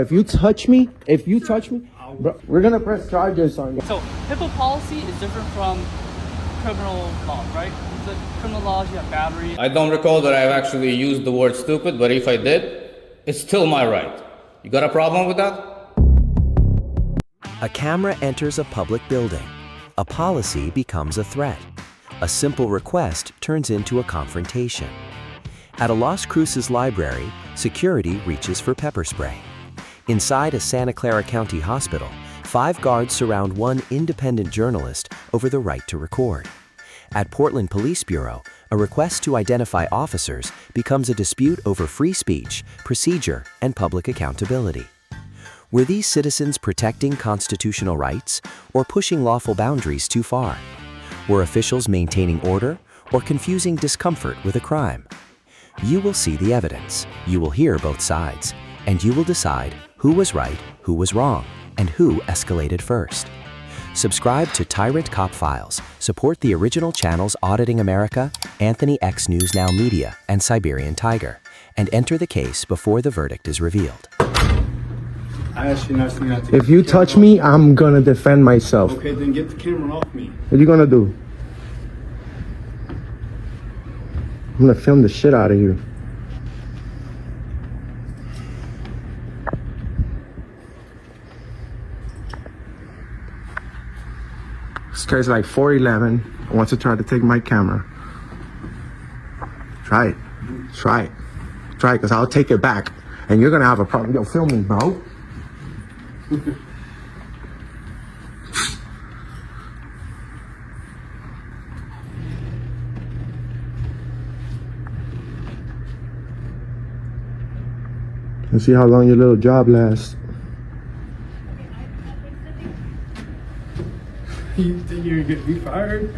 If you touch me, bro, we're gonna press charges on you. So HIPAA policy is different from criminal law, right? The criminal laws, you have battery. I don't recall that I've actually used the word stupid, but if I did, it's still my right. You got a problem with that? A camera enters a public building. A policy becomes a threat. A simple request turns into a confrontation. At a Las Cruces library, security reaches for pepper spray. Inside a Santa Clara County hospital, 5 guards surround one independent journalist over the right to record. At Portland Police Bureau, a request to identify officers becomes a dispute over free speech, procedure, and public accountability. Were these citizens protecting constitutional rights or pushing lawful boundaries too far? Were officials maintaining order or confusing discomfort with a crime? You will see the evidence, you will hear both sides, and you will decide who was right, who was wrong, and who escalated first. Subscribe to Tyrant Cop Files, support the original channels Auditing America, Anthony X News Now Media, and Siberian Tiger, and enter the case before the verdict is revealed. I asked you not to. If you touch me, I'm gonna defend myself. Okay, then get the camera off me. What are you gonna do? I'm gonna film the shit out of you. This guy's like 4'11", wants to try to take my camera. Try it. Try it. Try it, because I'll take it back. And you're gonna have a problem. Yo, film me, bro. Let's see how long your little job lasts. You think you're gonna be fired?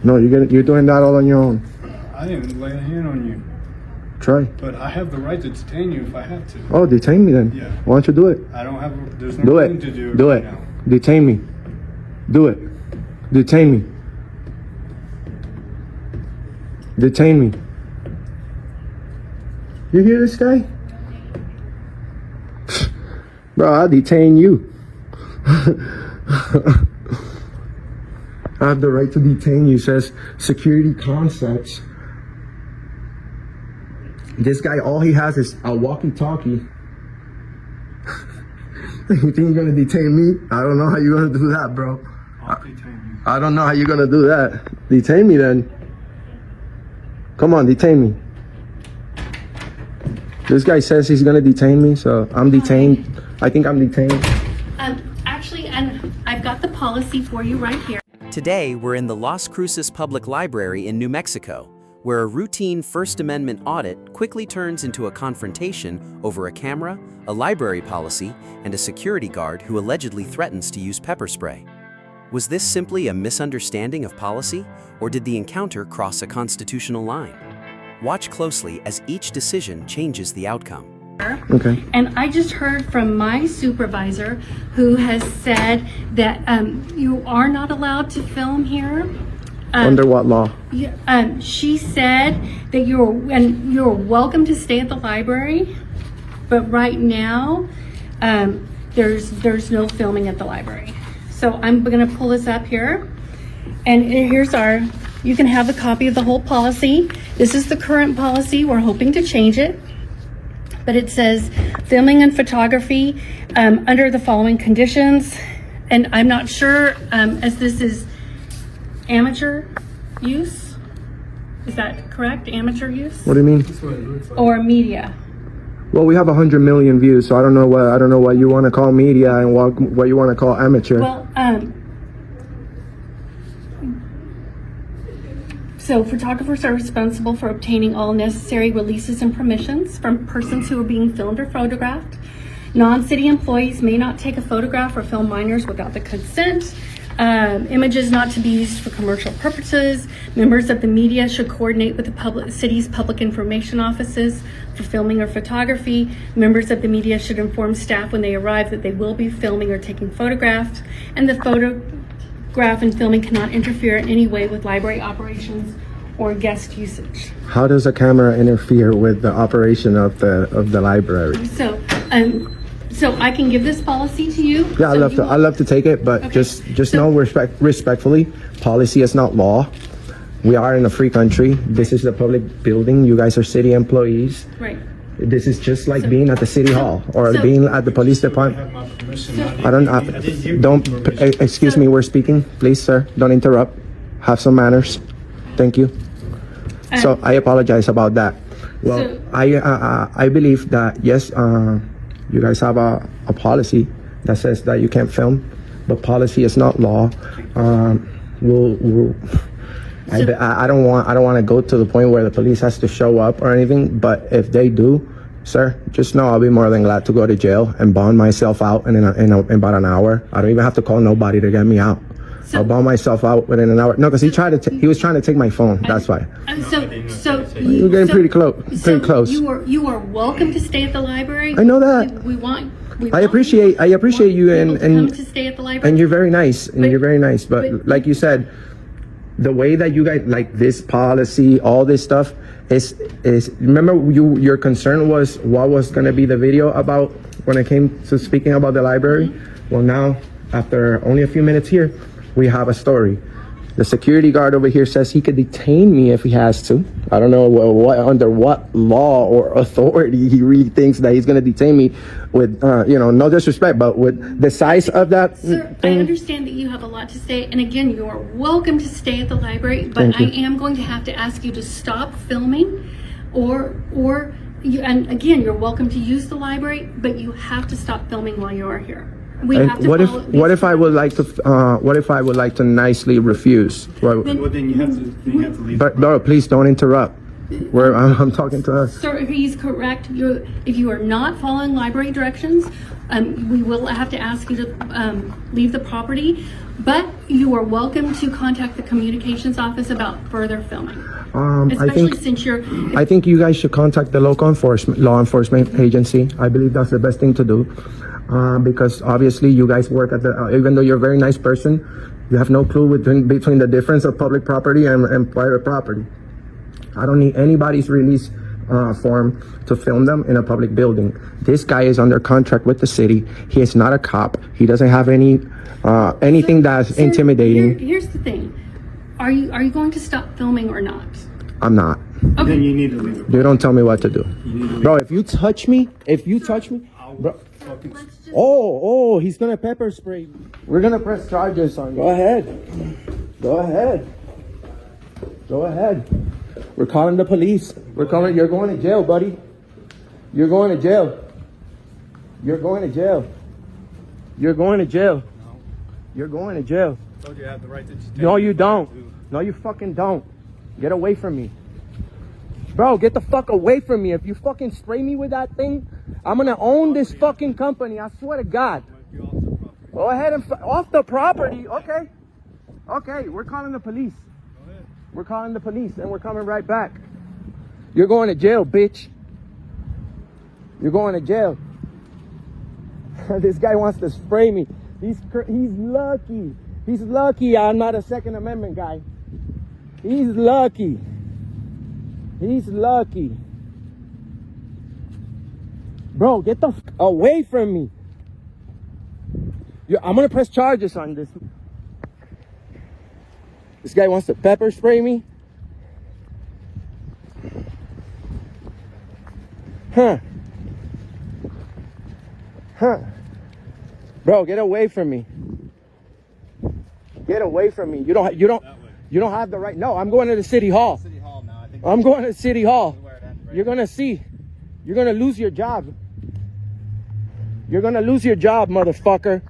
No, you're doing that all on your own. I didn't lay a hand on you. Try. But I have the right to detain you if I have to. Oh, detain me then. Yeah. Why don't you do it? I don't have. There's no Do reason it. to do it. Do right it. now. Detain me. Do it. Detain me. Detain me. You hear this guy? Bro, I'll detain you. I have the right to detain you, says security concepts. This guy, all he has is a walkie-talkie. You think you're gonna detain me? I don't know how you're gonna do that, bro. I'll detain you. I don't know how you're gonna do that. Detain me then. Come on, detain me. This guy says he's gonna detain me, so I'm detained. I think I'm detained. Actually, and I've got the policy for you right here. Today, we're in the Las Cruces Public Library in New Mexico, where a routine First Amendment audit quickly turns into a confrontation over a camera, a library policy, and a security guard who allegedly threatens to use pepper spray. Was this simply a misunderstanding of policy, or did the encounter cross a constitutional line? Watch closely as each decision changes the outcome. Okay. And I just heard from my supervisor who has said that you are not allowed to film here. Under what law? She said that you're welcome to stay at the library, but right now there's no filming at the library. So I'm gonna pull this up here, and here's you can have a copy of the whole policy. This is the current policy. We're hoping to change it, but it says filming and photography under the following conditions. And I'm not sure, as this is amateur use. Is that correct? Amateur use? What do you mean? That's what it looks like. Or media? Well, we have 100 million views, so I don't know what you want to call media and what you want to call amateur. Well, so photographers are responsible for obtaining all necessary releases and permissions from persons who are being filmed or photographed. Non-city employees may not take a photograph or film minors without the consent. Images not to be used for commercial purposes. Members of the media should coordinate with the city's public information offices for filming or photography. Members of the media should inform staff when they arrive that they will be filming or taking photographs, and the photograph and filming cannot interfere in any way with library operations or guest usage. How does a camera interfere with the operation of the library? So So I can give this policy to you. Yeah, So I'd love to take it, but Okay. just So- know respectfully, policy is not law. We are in a free country. This is a public building. You guys are city employees. Right. This is just like being at the city hall or so- being at the police department. Have my permission. Excuse me, we're speaking. Please, sir, don't interrupt. Have some manners. Thank you. So I apologize about that. Well, So- I believe that, yes, you guys have a policy that says that you can't film, but policy is not law. I don't want to go to the point where the police has to show up or anything, but if they do, sir, just know I'll be more than glad to go to jail and bond myself out in about an hour. I don't even have to call nobody to get me out. So- I'll bond myself out within an hour. No, because he was trying to take my phone. That's why. You're getting pretty close. Pretty close. You are welcome to stay at the library. I know that. I appreciate you come and to stay at the library. and you're very nice and But- you're very nice. But but- like you said, the way that you guys like this policy, all this stuff is remember your concern was what was going to be the video about when it came to speaking about the library. Well, now after only a few minutes here, we have a story. The security guard over here says he could detain me if he has to. I don't know under what law or authority he really thinks that he's going to detain me with, no disrespect, but with the size of that Sir, I thing. understand that you have a lot to say, and again, you are welcome to stay at the library, but Thank I you. am going to have to ask you to stop filming, and again, you're welcome to use the library, but you have to stop filming while you are here. We And have to what follow if I would like to nicely refuse? Well, then you have to leave. But no, please don't interrupt. I'm talking to us. Sir, he's correct. If you are not following library directions, we will have to ask you to leave the property, but you are welcome to contact the communications office about further filming. Especially since you're... I think you guys should contact the local law enforcement agency. I believe that's the best thing to do. Because obviously you guys work at even though you're a very nice person, you have no clue between the difference of public property and private property. I don't need anybody's release form to film them in a public building. This guy is under contract with the city. He is not a cop. He doesn't have anything that's Sir, intimidating. Here's the thing. Are you going to stop filming or not? I'm not. Okay. Then you need to leave. You don't tell me what to do. Bro, if you touch me, bro. Oh, he's gonna pepper spray. We're gonna press charges on you. Go ahead. We're calling the police. You're going to jail, buddy. You're going to jail. You're going to jail. I told you I have the right to detain No, you. you don't. No, you fucking don't. Get away from me. Bro, get the fuck away from me. If you fucking spray me with that thing, I'm gonna own this fucking company. I swear to God. Go ahead and off the property. Okay, we're calling the police. We're calling the police and we're coming right back. You're going to jail, bitch. You're going to jail. This guy wants to spray me. He's lucky. He's lucky I'm not a Second Amendment guy. He's lucky. Bro, get the away from me. I'm gonna press charges on this. This guy wants to pepper spray me. Huh. Bro, get away from me. You don't have the right. No, I'm going to the city hall. I'm going to City Hall. You're gonna see. You're gonna lose your job. You're gonna lose your job, motherfucker.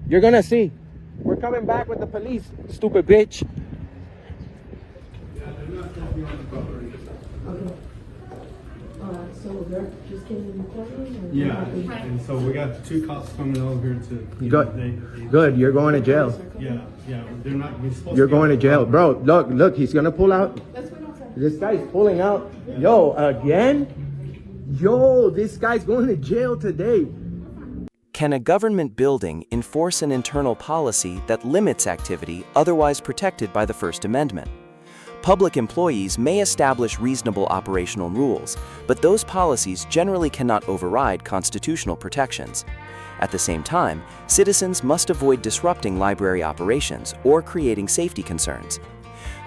You're gonna see. We're coming back with the police, stupid bitch. So they're just getting recorded? Yeah, and so we got 2 cops coming over here to. Good. You're going to jail. Yeah, they're not. We're supposed You're to be going to on the jail, property. bro. Look. He's gonna pull out. This guy's pulling out. Yo, again? Yo, this guy's going to jail today. Can a government building enforce an internal policy that limits activity otherwise protected by the First Amendment? Public employees may establish reasonable operational rules, but those policies generally cannot override constitutional protections. At the same time, citizens must avoid disrupting library operations or creating safety concerns.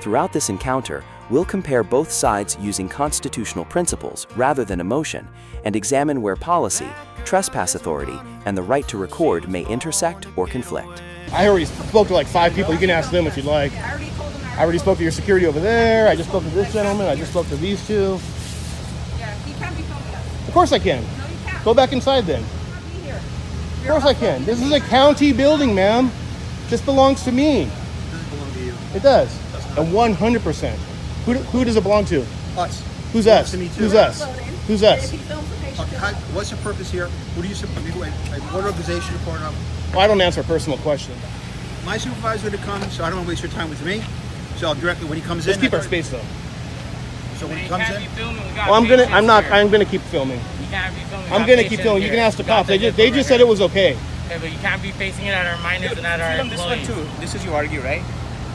Throughout this encounter, we'll compare both sides using constitutional principles rather than emotion and examine where policy, trespass authority, and the right to record may intersect or conflict. I already spoke to like 5 people. You can ask them if you'd like. I already spoke to your security over there. I just spoke to this gentleman. I just spoke to these 2. Yeah, he can't be filming us. Of course I can. No, you can't. Go back inside then. You can't be here. Of course I can. This is a county building, ma'am. This belongs to me. It doesn't belong to you. It does. And 100%. Who does it belong to? Us. Who's Belongs us? to me too. Who's us? Who's us? If he films the patient, Okay, what's the purpose here? What do you support? What organization you part of? Well, I don't answer a personal question. My supervisor to come, so I don't want to waste your time with me. So I'll directly when he comes Let's in. keep our space though. So when he comes in, Well, I'm gonna keep filming. You can't be filming. I'm gonna keep filming. You can ask the cops. They just said it was okay. Okay, but you can't be facing it at our minors and at our employees. This one too. This is you argue, right?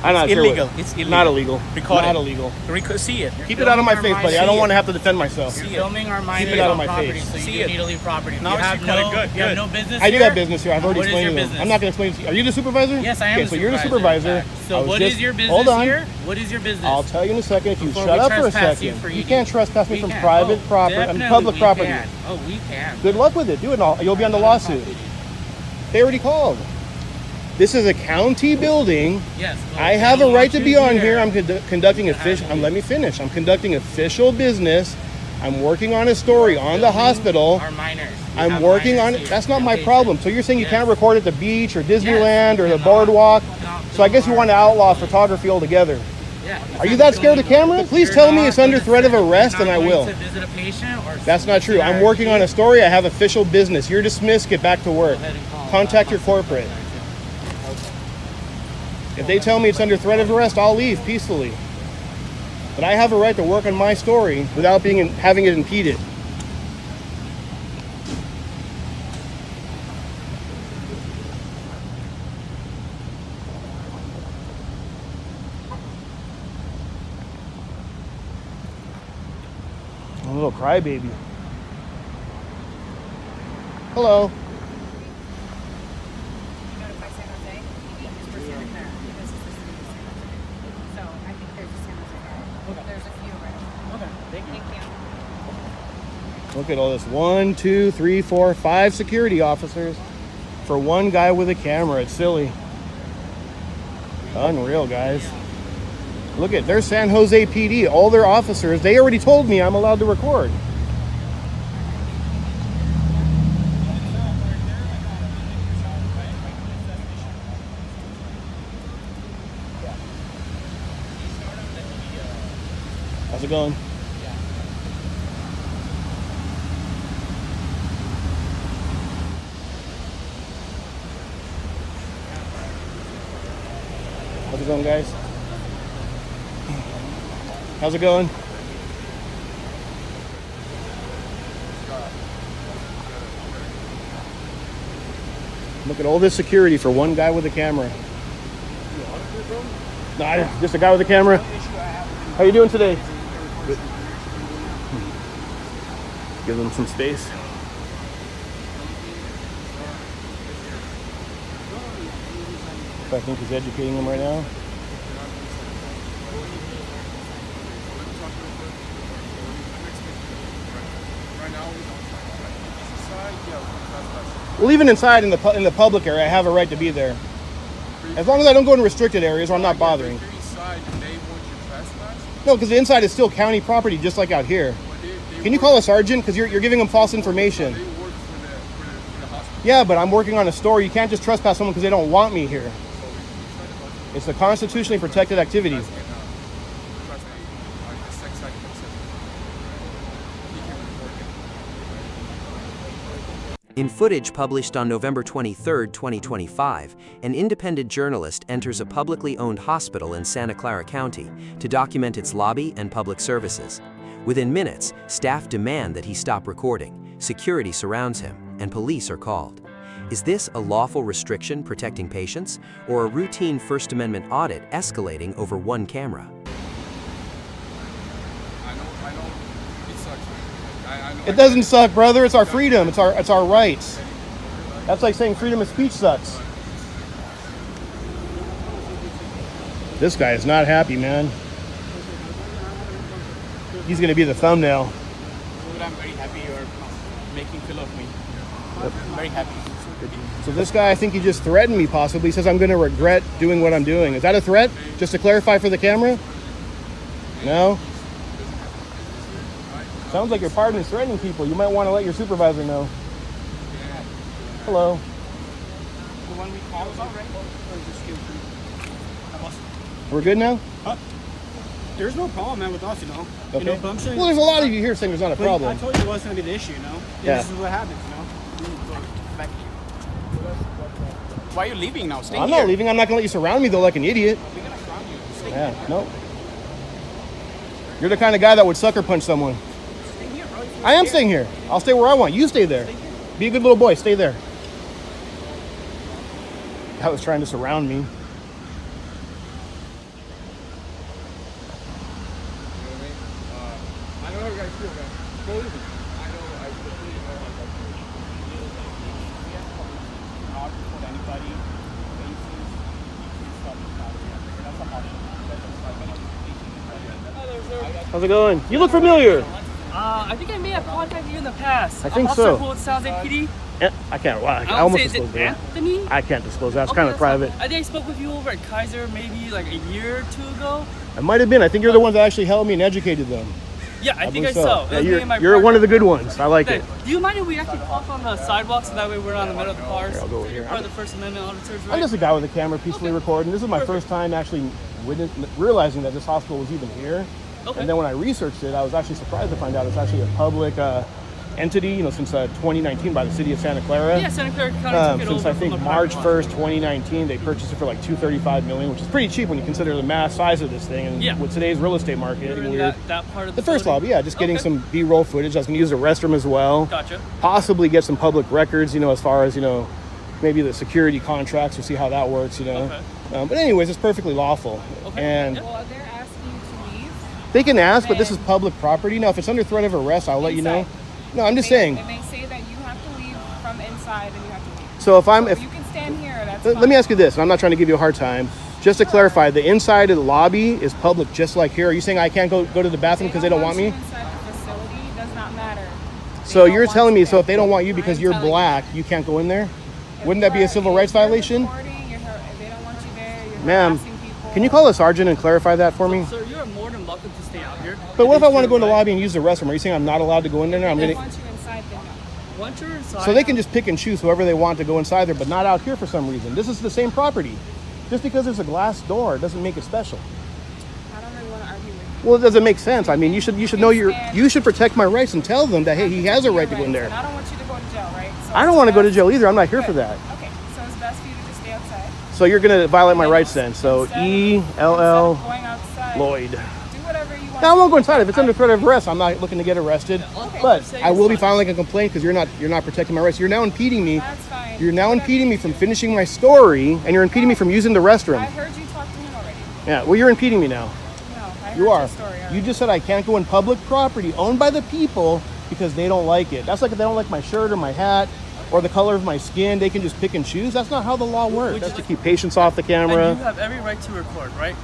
I'm not sure. Illegal. It's illegal. Not illegal. Record Not it. illegal. See it. Keep it out of my face, buddy. I don't want to have to defend myself. You're filming our minors it out of on my property, face. so you See do it. need to leave property. Now You it's have recorded. no, Good, you have good. no business I do here? have business here. I've already What is explained your to them. business? I'm not going to explain it to you. Are you the supervisor? Yes, I am Okay, the so you're the supervisor. supervisor. So I was what is just- your business Hold on. here? What is your business? I'll tell you in a second if you Before shut we up for a trespass you second. for You eating. can't trespass me We from can. private Oh, property and definitely public we property. can. Oh, we can. Good luck with it. Do it. You'll be on the lawsuit. They already called. This is a county building. Yes. well, I have they a don't right want to you be on here. here. I'm conducting official. Let me finish. I'm conducting official business. I'm working on a story on the hospital. Our minors. We I'm have working minors on it. here. That's not my Okay. problem. So you're saying you Yes. can't record at the beach or Disneyland Yes, or you the cannot. boardwalk. Not So I guess you want to outlaw photography altogether. Yeah. Are you that scared of cameras? Please tell me it's under threat of arrest and I will. To visit a patient or That's not true. I'm working on a story. I have official business. You're dismissed. Get back to work. Contact your corporate. If they tell me it's under threat of arrest, I'll leave peacefully. But I have a right to work on my story without having it impeded. A little crybaby. Hello. notify San Jose. Because we're Santa Clara. Because it's the city of San Jose. So I think there's a San Jose guy. Okay. There's a few right. Okay. Thank you. Thank you. Look at all this. 1, 2, 3, 4, 5 security officers for one guy with a camera. It's silly. Unreal, guys. Look at, there's San Jose PD. All their officers, they already told me I'm allowed to record. How's it going? How's it going, guys? How's it going? Look at all this security for one guy with a camera. Nah, just a guy with a camera. How you doing today? Good. Give them some space. I think he's educating them right now. Well, even inside in the public area, I have a right to be there. As long as I don't go in restricted areas where I'm not bothering. No, because the inside is still county property, just like out here. Can you call a sergeant? Because you're giving them false information. Yeah, but I'm working on a story. You can't just trespass someone because they don't want me here. It's a constitutionally protected activity. In footage published on November 23, 2025, an independent journalist enters a publicly owned hospital in Santa Clara County to document its lobby and public services. Within minutes, staff demand that he stop recording, security surrounds him, and police are called. Is this a lawful restriction protecting patients, or a routine First Amendment audit escalating over one camera? It doesn't suck, brother. It's our freedom. It's our rights. That's like saying freedom of speech sucks. This guy is not happy, man. He's gonna be the thumbnail. I'm very happy you're making fun of me. I'm very happy. So this guy, I think he just threatened me possibly. He says I'm gonna regret doing what I'm doing. Is that a threat? Just to clarify for the camera? No? Sounds like your partner is threatening people. You might want to let your supervisor know. Hello. The one we called about, right? We're good now? There's no problem, man, with us, you know. Okay. You know, but I'm saying, Well, there's a lot of you here saying there's not a but problem. I told you it wasn't going to be the issue, you know. And Yeah. This is what happens, you know. Why are you leaving now? Stay I'm here. not leaving. I'm not gonna let you surround me though like an idiot. We're gonna surround you. Stay Yeah, here. no. You're the kind of guy that would sucker punch someone. Stay here, bro. I am staying here. I'll stay where I want. You stay there. Be a good little boy. Stay there. That was trying to surround me. I know how you guys feel, man. Go easy. I know, I completely know how you guys feel. Not for anybody. How's it going? You look familiar. I think I may have contacted you in the past. I think Officer so. Who sounds like PD? I can't. Well, I I almost would say, is disclosed it that. Anthony? I can't disclose that. It's Okay, kind of that's fine. private. I think I spoke with you over at Kaiser maybe like a year or two ago. It might have been. I think you're the ones that actually helped me and educated them. Yeah, I think believe I saw. It Yeah, was me and my you're partner. one of the good ones. I like it. Do you mind if we actually park on the sidewalk so that way we're not in the middle of the cars? Here, I'll go over You're here. part of the First Amendment auditors, right? I'm just a guy with a camera peacefully recording. This is my first time actually realizing that this hospital was even here. Okay. And then when I researched it, I was actually surprised to find out it's actually a public entity, you know, since 2019 by the city of Santa Clara. Yeah, Santa Clara County took it Since over I think from a March private 1st, 2019, they purchased it for like $235 million, which is pretty cheap when you consider the mass size of this thing. And Yeah. with today's real estate market, We're in we're that part of the first building. lobby, yeah, just getting Okay. some B-roll footage. I was gonna use the restroom as well. Gotcha. Possibly get some public records, you know, as far as, you know, maybe the security contracts or see how that works, you know. Okay. But anyways, it's perfectly lawful. Okay. And Yeah. Well, they're asking you to leave. they can ask, but this is public property. Now, if it's under threat of arrest, I'll let you know. No, I'm just saying. And they say that you have to leave from inside and you have to leave. So if You can stand here, that's let fine. me ask you this, and I'm not trying to give you a hard time. Just to clarify, the inside of the lobby is public, just like here. Are you saying I can't go to the bathroom because they don't want me? you inside the facility, does not matter. So They don't you're want telling you me, so there. if they don't want you because I'm you're telling you. black, you can't go in there? If Wouldn't that be a you're- civil if rights you're violation? recording, if they don't want you there, you're Ma'am, harassing people. can you call a sergeant and clarify that for me? Sir, you're more than welcome to stay out here. But what if I want to to go in the lobby and use the restroom? Are you saying I'm not allowed to go in there? I'm If they gonna. want you inside, then no. Once you're inside, So they can just pick and choose whoever they want to go inside there, but not out here for some reason. This is the same property. Just because there's a glass door doesn't make it special. I don't really want to argue with you. Well, it doesn't make sense. I mean, you should know you should protect my rights and tell them that hey, he has a right to go in there. And I don't want you to go to jail, right? So I don't it's want to go to best- jail either. I'm not here for Good. that. Okay, so it's best for you to just stay outside. So you're gonna violate my rights then. So Instead of ELL going outside, Lloyd. do whatever you want. Now, I won't go inside. If it's under threat of arrest, I'm not looking to get arrested. Okay. But Say I will be it's fine. filing a complaint because you're not protecting my rights. You're now impeding me. That's fine. You're now Whatever impeding you me from do. finishing my story, and you're impeding me from using the restroom. I heard you talk to him already. Yeah, well, you're impeding me now. No, I heard You are. your story already. You just said I can't go in public property owned by the people because they don't like it. That's like if they don't like my shirt or my hat or the color of my skin, they can just pick and choose. That's not how the law works. Would That's you- to keep patients off the and you camera. have every right to record, right?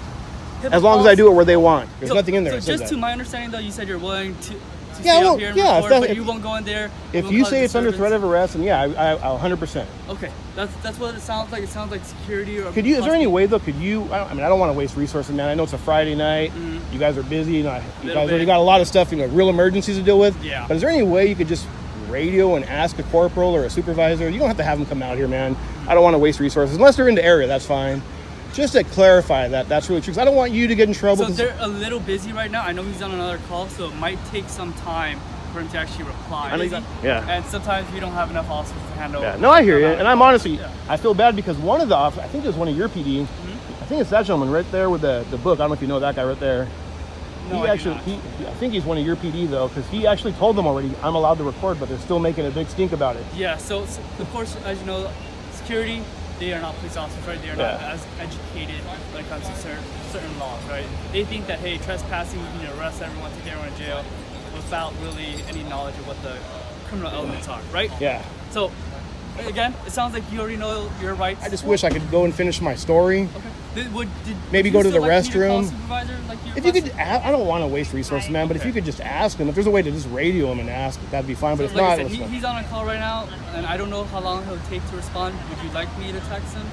As long as I do it where they want. There's nothing in there So that says just that. to my understanding, though, you said you're willing to Yeah, stay well, up here and yeah, if record, that- but if- you won't go in there. If won't you cause say it's under disturbance. threat of arrest, then yeah, I'll 100%. Okay, that's what it sounds like. It sounds like security or. Could you? Is there any way though? Could you? I mean, I don't want to waste resources, man. I know it's a Friday night. You guys are busy. You guys Little already bit. got a lot of stuff. Real emergencies to deal with. Yeah. But is there any way you could just radio and ask a corporal or a supervisor? You don't have to have them come out here, man. I don't want to waste resources unless they're in the area. That's fine. Just to clarify that's really true. 'Cause I don't want you to get in trouble. So 'cause- they're a little busy right now. I know he's on another call, so it might take some time for him to actually reply. I know yeah. And sometimes we don't have enough officers to handle. Yeah, no, I hear you, the amount and of I'm calls. honestly, Yeah. I feel bad because one of the I think it was one of your PD. I think it's that gentleman right there with the book. I don't know if you know that guy right there. No, He I do actually, not. I think he's one of your PD though, because he actually told them already I'm allowed to record, but they're still making a big stink about it. Yeah, so of course, as you know, security, they are not police officers, right? They are not as educated when it comes to certain laws, right? They think that, hey, trespassing, you can arrest everyone, take everyone to jail. without really any knowledge of what the criminal elements are, right? Yeah. So, again, it sounds like you already know your rights. I just wish I could go and finish my story. Okay. Maybe would go you to the still like me to call restroom. supervisor, like you If you could, requested? I don't want to waste resources, man. But if you could just ask him, if there's a way to just radio him and ask, that'd be fine. But if So, like not, I said, let's go. he's on a call right now, and I don't know how long he'll take to respond. Would you like me to text him?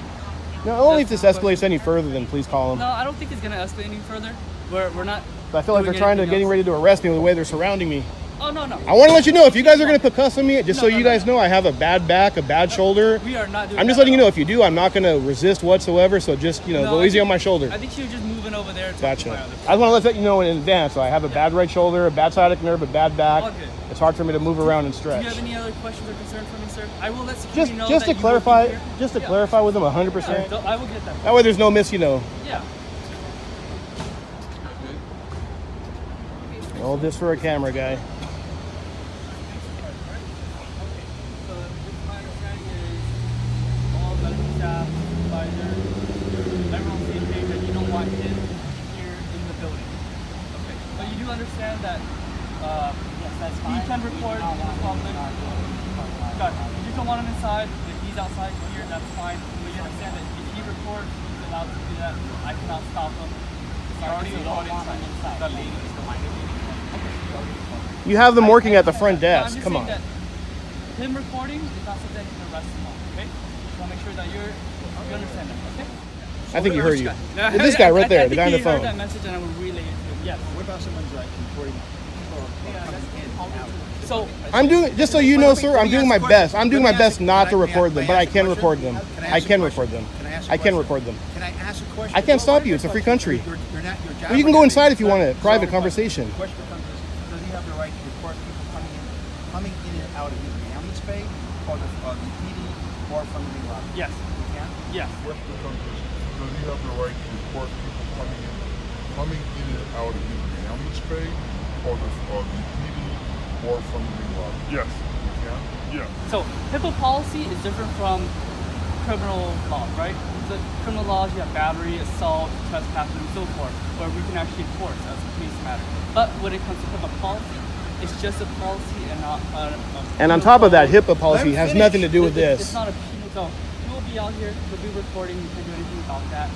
No, only if this That's my escalates any further, then please call him. No, I don't think it's gonna escalate any further. We're not. But I feel like doing they're trying to anything getting else. ready to arrest me with the way they're surrounding me. Oh no. I want to let you know, if you guys are going to put cuffs on me, just so No, you guys know, I have a bad back, a bad shoulder. We are not doing I'm just that letting you at know, all. if you do, I'm not going to resist whatsoever. So just, No, go I easy think- on my shoulder. I think she was just moving over there. To Gotcha. my other I want to let you know in advance. So I have a bad right shoulder, a bad sciatic nerve, a bad back. All good. It's hard for me to move around and Do stretch. you have any other questions or concerns for me, sir? I will let security know Just that to you will be clarify, here. just to Yeah. clarify with them 100%. Yeah, I will get that. That way there's no miss, Yeah. All this for a camera guy. So my understanding is all medical staff, supervisors, everyone's the same page that you don't want him here in the building. Okay. But you do understand that yes, that's fine. He can record in public. Got it. You don't want him inside. If he's outside here, that's fine. But you understand that if he records, he's allowed to do that. I cannot stop him. It's already recording inside. The lady is the minor lady. You have them working at the front No, I'm desk. just Come saying on. that him recording is not something that you can arrest him on, okay? Just want to make sure that you understand that, okay? I think he heard you. Yeah, This guy right there, I the guy on the think he heard phone. that message and I will relay it to him. Yes. What about someone's like recording people coming in and out? So I'm doing, just so you know, sir, I'm doing my best. I'm doing my best not to record them, but I can record them. I can record them. I can record them. Can I ask a question? I can't stop you. It's a free country. You're not, your job Well, you can go inside if you want a private conversation. The question becomes, does he have the right to record people coming in and out of his ambulance bay, or the PD, or from the lobby? yes. He can? Yes. Question becomes, does he have the right to report people coming in and out of his ambulance bay, or the PD, or from the lobby? Yes. He can? Yeah. So HIPAA policy is different from criminal law, right? The criminal laws, you have battery, assault, trespass, and so forth, where we can actually enforce as a police matter. But when it comes to HIPAA policy, it's just a policy and not a And on top of that, HIPAA Let policy him has finish. nothing to do with It's this. not a penal. So you will be out here. We'll be recording. You can't do anything about that.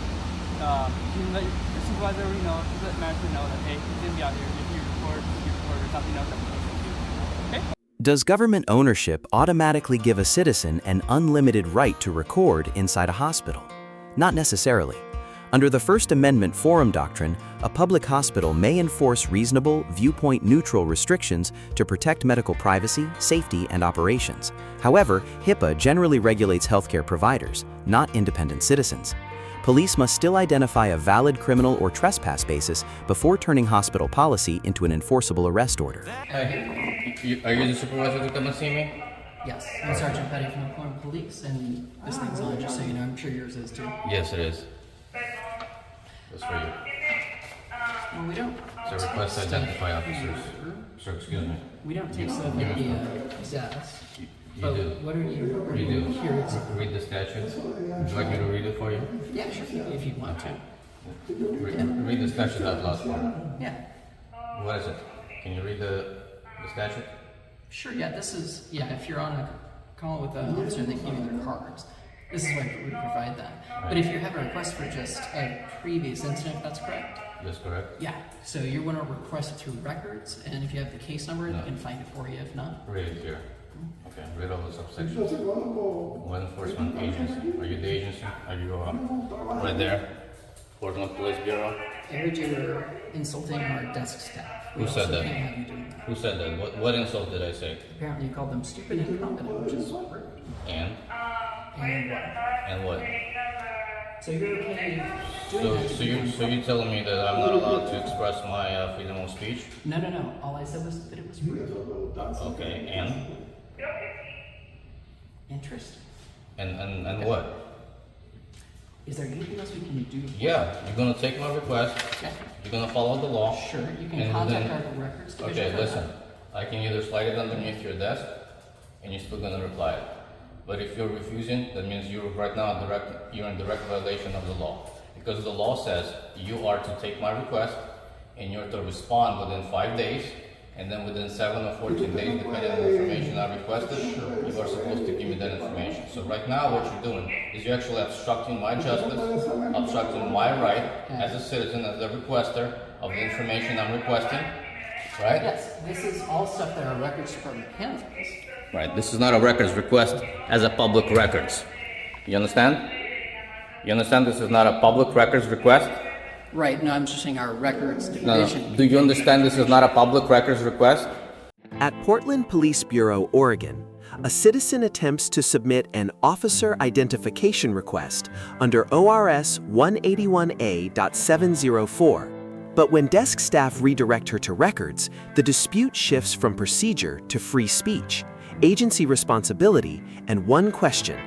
You can let your supervisor already know. You let management know that hey, he's gonna be out here. If you record, or something else that we can do. Okay. Does government ownership automatically give a citizen an unlimited right to record inside a hospital? Not necessarily. Under the First Amendment forum doctrine, a public hospital may enforce reasonable, viewpoint-neutral restrictions to protect medical privacy, safety, and operations. However, HIPAA generally regulates healthcare providers, not independent citizens. Police must still identify a valid criminal or trespass basis before turning hospital policy into an enforceable arrest order. Hi. Are you the supervisor to come and see me? Yes, I'm Sergeant Petty from Oklahoma Police, and this thing's on, just so you know. I'm sure yours is too. Yes, it is. That's for you. Well, we don't. It's a request to identify officers. Sir, excuse me. We don't take stuff at the desk. You But do. what are you? You do. Here, it's, Read the statute. Would you like me to read it for you? yeah, sure. If you want to. Read the statute out loud for me. Yeah. What is it? Can you read the statute? Sure. Yeah. This is. Yeah. If you're on a call with an officer, and they give you their cards. This is why we provide that. But if you have a request for just a previous incident, that's correct. That's correct. Yeah. So you want to request it through records, and if you have the case number, No. they can find it for you. If not. Read it here. Okay, read all the subsections. Law enforcement agency. Are you the agency? Are you right there? Portland Police Bureau? I heard you were insulting our desk staff. Who said that? Can't have you doing that. Who said that? What insult did I say? Apparently, you called them stupid and incompetent, which is rude. And? And what? And what? So you're okay doing that? So you're telling me that I'm not allowed to express my freedom of speech? No, no, no. All I said was that it was rude. Okay, and? Interesting. And what? Is there anything else we can do? Yeah, you're gonna take my request. Okay. You're gonna follow the law. Sure. You can and contact then- our records division. Okay, for listen. that. I can either slide it underneath your desk, and you're still gonna reply it. But if you're refusing, that means you're right now you're in direct violation of the law. Because the law says you are to take my request, and you're to respond within 5 days, and then within 7 or 14 days, depending on the information I requested, you are supposed to give me that information. So right now, what you're doing is you're actually obstructing my justice, obstructing my right as a citizen, as a requester of the information I'm requesting, right? Yes, this is all stuff that our records department handles. Right, this is not a records request as a public records. You understand? You understand this is not a public records request? Right, no, I'm just saying our records No, division. no. Do you understand this is not a public records request? At Portland Police Bureau, Oregon, a citizen attempts to submit an officer identification request under ORS 181A.704. But when desk staff redirect her to records, the dispute shifts from procedure to free speech, agency responsibility, and one question: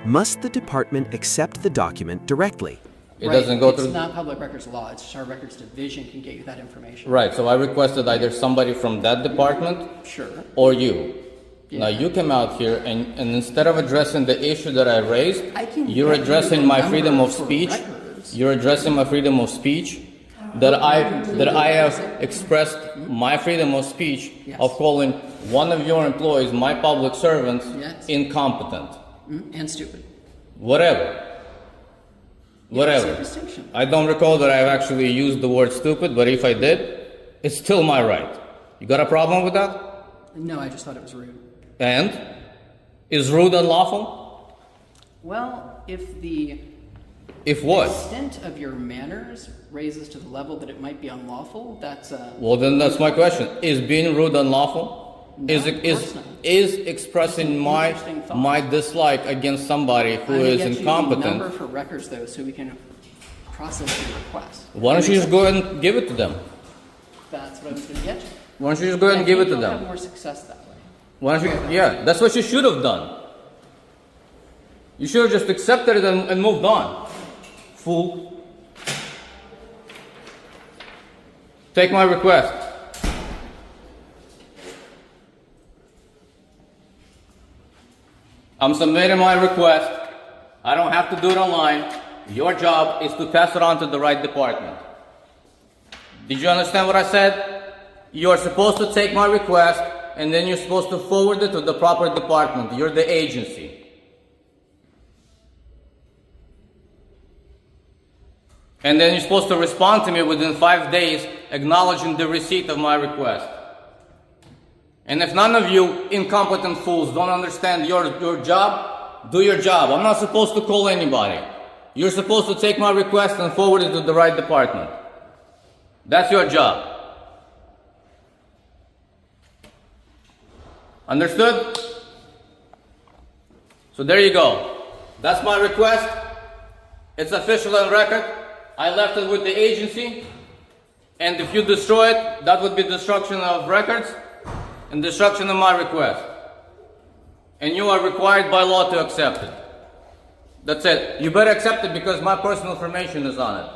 must the department accept the document directly? It doesn't go through. It's not public records law, it's just our records division can get you that information. Right, so I requested either somebody from that department Sure. or you. Yeah. Now you come out here and instead of addressing the issue that I raised, I can you're get you addressing a my number freedom of for speech. records. You're addressing my freedom of speech. That I have expressed my freedom of speech Yes. of calling one of your employees, my public servants, Yes. incompetent. And stupid. Whatever. Whatever. It's a distinction. I don't recall that I've actually used the word stupid, but if I did, it's still my right. You got a problem with that? No, I just thought it was rude. And? Is rude unlawful? Well, if the If what? extent of your manners raises to the level that it might be unlawful, that's Well, then that's my question. Is being rude unlawful? No, of course not. Is expressing It's an my interesting thought. my dislike against somebody who I'm gonna is get you the incompetent? number for records though, so we can process your request. Why don't you just go ahead and give it to them? That's what I was going to get you. Why don't you just go ahead and give it to You'll have them? more success that way. Why don't you? Yeah, that's what you should have done. You should have just accepted it and moved on. Fool. Take my request. I'm submitting my request. I don't have to do it online. Your job is to pass it on to the right department. Did you understand what I said? You're supposed to take my request and then you're supposed to forward it to the proper department. You're the agency. And then you're supposed to respond to me within 5 days acknowledging the receipt of my request. And if none of you incompetent fools don't understand your job, do your job. I'm not supposed to call anybody. You're supposed to take my request and forward it to the right department. That's your job. Understood? So there you go. That's my request. It's official on record. I left it with the agency. And if you destroy it, that would be destruction of records and destruction of my request. And you are required by law to accept it. That's it. You better accept it because my personal information is on it.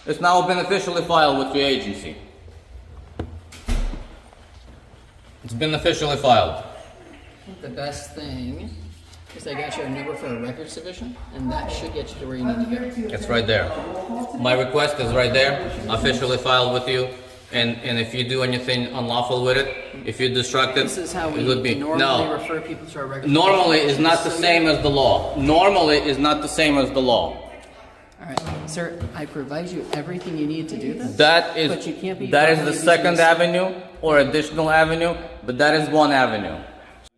It's now been officially filed with your agency. It's been officially filed. I think the best thing is I got you a number for a records division, and that should get you to where you need to go. It's right there. My request is right there, officially filed with you. And if you do anything unlawful with it, if you destruct it, This is how we it would be normally refer people to our records. Normally division. is not the same as the law. Normally is not the same as the law. All right, sir, I provide you everything you need to do this. That is but you can't be that is the violating second these- avenue or additional avenue, but that is one avenue.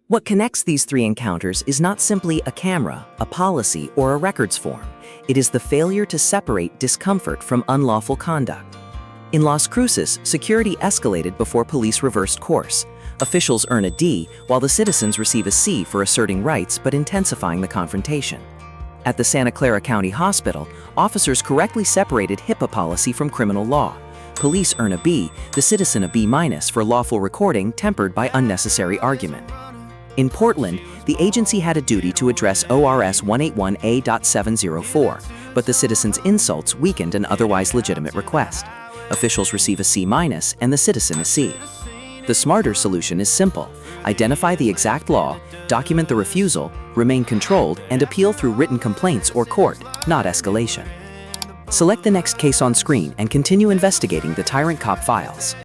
What connects these three encounters is not simply a camera, a policy, or a records form. It is the failure to separate discomfort from unlawful conduct. In Las Cruces, security escalated before police reversed course. Officials earn a D, while the citizens receive a C for asserting rights but intensifying the confrontation. At the Santa Clara County Hospital, officers correctly separated HIPAA policy from criminal law. Police earn a B, the citizen a B- for lawful recording tempered by unnecessary argument. In Portland, the agency had a duty to address ORS 181A.704, but the citizen's insults weakened an otherwise legitimate request. Officials receive a C- and the citizen a C. The smarter solution is simple. Identify the exact law, document the refusal, remain controlled, and appeal through written complaints or court, not escalation. Select the next case on screen and continue investigating the Tyrant Cop files.